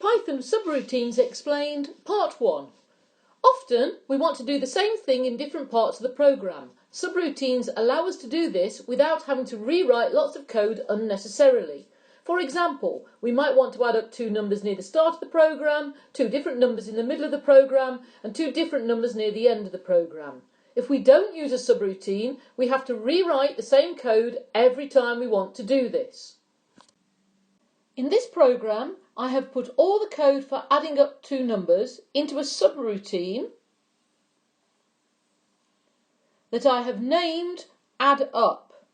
Python subroutines explained, part 1. Often we want to do the same thing in different parts of the programme. Subroutines allow us to do this without having to rewrite lots of code unnecessarily. For example, we might want to add up two numbers near the start of the programme, two different numbers in the middle of the programme, and two different numbers near the end of the programme. If we don't use a subroutine, we have to rewrite the same code every time we want to do this. In this programme, I have put all the code for adding up two numbers into a subroutine that I have named Add Up.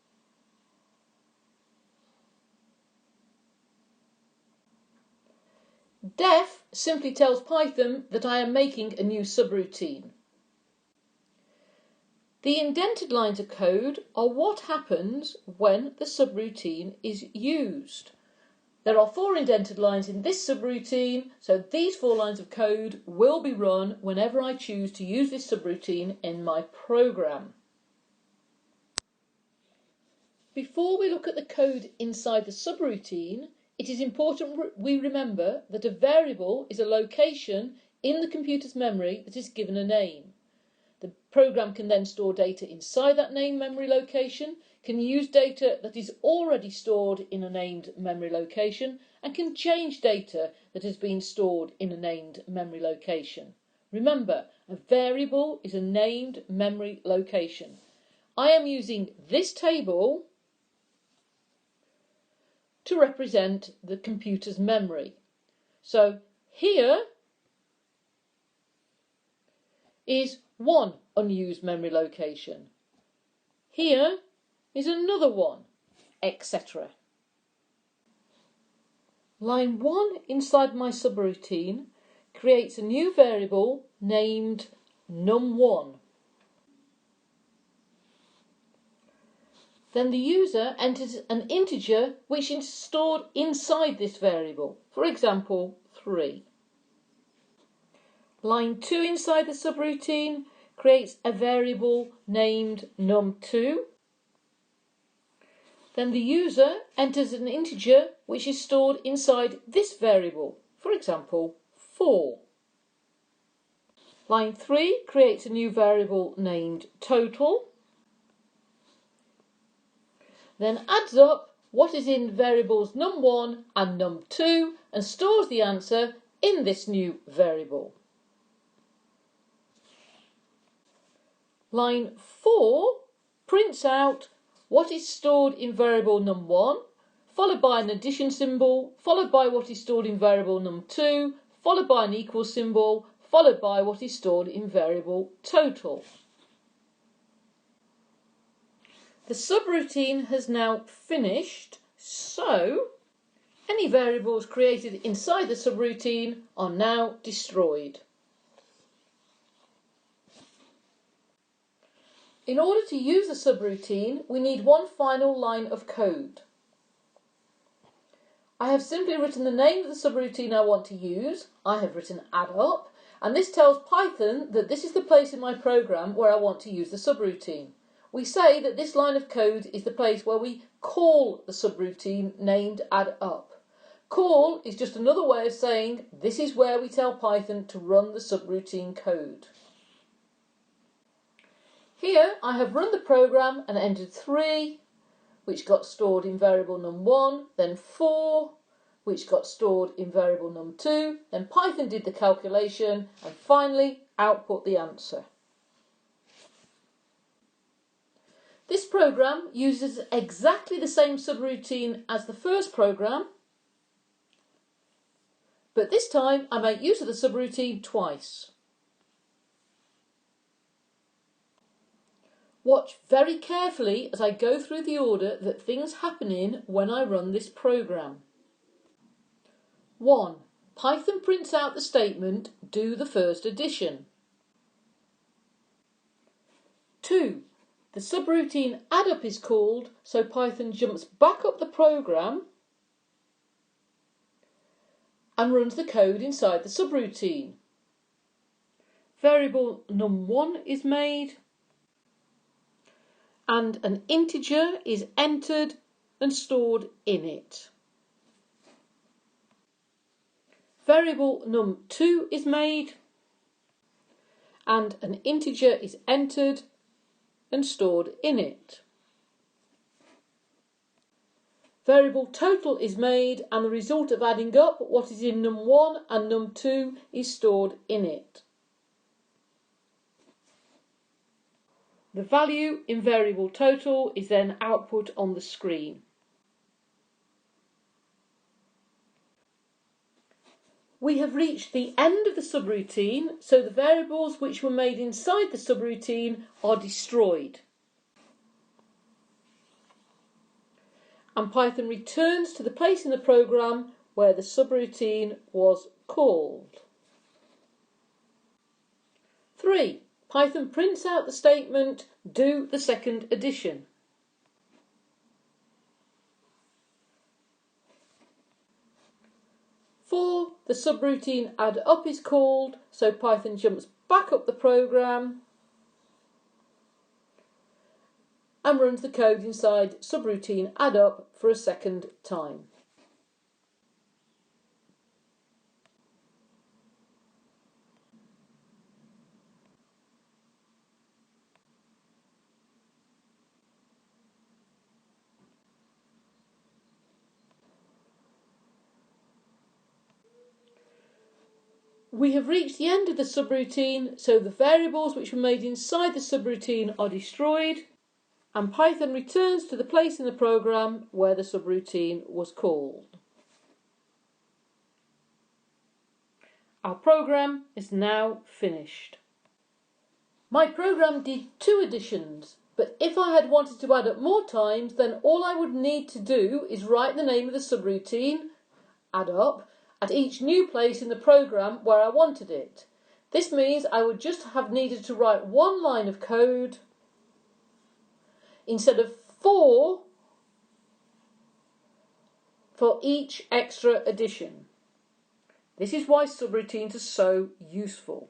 Def simply tells Python that I am making a new subroutine. The indented lines of code are what happens when the subroutine is used. There are 4 indented lines in this subroutine, so these 4 lines of code will be run whenever I choose to use this subroutine in my programme. Before we look at the code inside the subroutine, it is important we remember that a variable is a location in the computer's memory that is given a name. The programme can then store data inside that named memory location, can use data that is already stored in a named memory location, and can change data that has been stored in a named memory location. Remember, a variable is a named memory location. I am using this table to represent the computer's memory. So here is one unused memory location. Here is another one, etc. Line 1 inside my subroutine creates a new variable named num1. Then the user enters an integer which is stored inside this variable, for example 3. Line 2 inside the subroutine creates a variable named num2. Then the user enters an integer which is stored inside this variable, for example 4. Line 3 creates a new variable named total, then adds up what is in variables num1 and num2 and stores the answer in this new variable. Line 4 prints out what is stored in variable num1, followed by an addition symbol, followed by what is stored in variable num2, followed by an equal symbol, followed by what is stored in variable total. The subroutine has now finished, so any variables created inside the subroutine are now destroyed. In order to use the subroutine, we need one final line of code. I have simply written the name of the subroutine I want to use. I have written add up, and this tells Python that this is the place in my programme where I want to use the subroutine. We say that this line of code is the place where we call the subroutine named add up. Call is just another way of saying this is where we tell Python to run the subroutine code. Here I have run the programme and entered 3, which got stored in variable num1, then 4, which got stored in variable num2, then Python did the calculation and finally output the answer. This programme uses exactly the same subroutine as the first programme, but this time I make use of the subroutine twice. Watch very carefully as I go through the order that things happen in when I run this programme. 1. Python prints out the statement, do the first addition. 2. The subroutine addup is called, so Python jumps back up the programme and runs the code inside the subroutine. Variable num1 is made, and an integer is entered and stored in it. variable num2 is made and an integer is entered and stored in it. Variable total is made and the result of adding up what is in num1 and num2 is stored in it. The value in variable total is then output on the screen. We have reached the end of the subroutine, so the variables which were made inside the subroutine are destroyed. And Python returns to the place in the program where the subroutine was called. 3. Python prints out the statement, do the second addition. 4. The subroutine add up is called, so Python jumps back up the program and runs the code inside subroutine add up for a second time. We have reached the end of the subroutine, so the variables which were made inside the subroutine are destroyed, and Python returns to the place in the program where the subroutine was called. Our program is now finished. My program did 2 additions, but if I had wanted to add up more times, then all I would need to do is write the name of the subroutine, add up, at each new place in the program where I wanted it. This means I would just have needed to write 1 line of code instead of 4 for each extra addition. This is why subroutines are so useful.